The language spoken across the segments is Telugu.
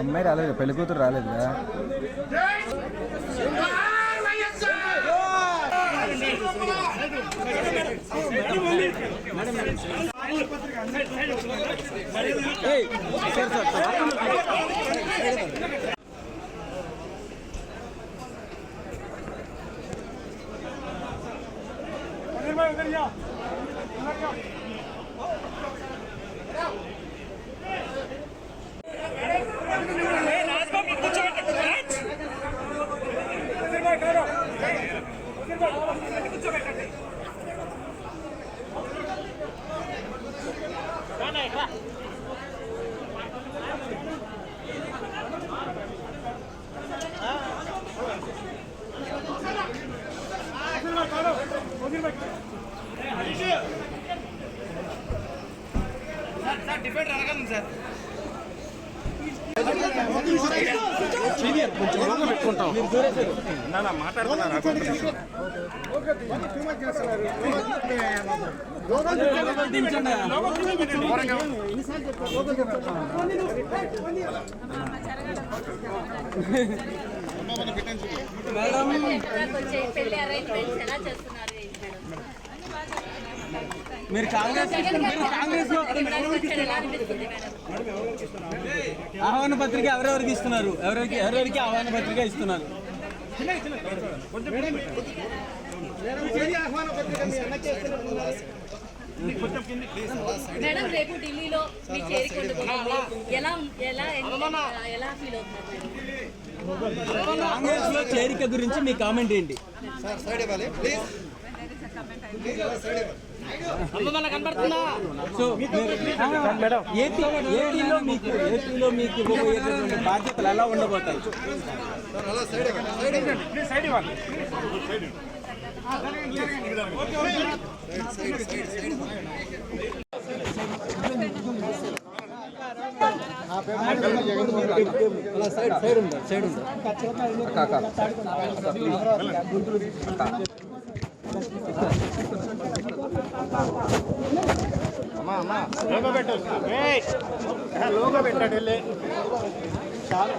అమ్మాయి రాలేదు, పెళ్లి కూతురు రాలేదు. డిఫెండర్ అడగండి సార్. కొంచెం పెట్టుకుంటాం. మాట్లాడుతున్నారు. మీరు కాంగ్రెస్ ఆహ్వాన పత్రిక ఎవరెవరికి ఇస్తున్నారు? ఎవరెవరికి ఆహ్వాన పత్రిక ఇస్తున్నారు? మేడం రేపు ఢిల్లీలో మీ చేరికొంటుంది ఎలా ఫీల్ అవుతున్నారు? కాంగ్రెస్ లో చేరిక గురించి మీ కామెంట్ ఏంటి? సో ఏపీలో మీకు ఇవ్వబోయేటటువంటి బాధ్యతలు ఎలా ఉండబోతాయి? సైడ్ ఉందా? లోగో పెట్టు, లోగో పెట్టాడు. వెళ్ళి చాలా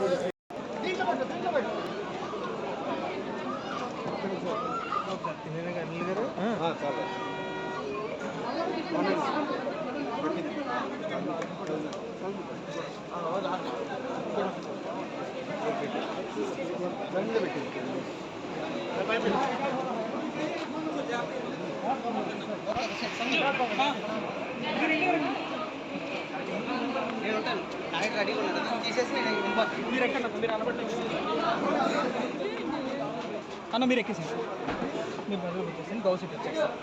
అన్న మీరు ఎక్కేసారు, మీరు బదులు వచ్చేసి గౌ సీట్ వచ్చేస్తారు.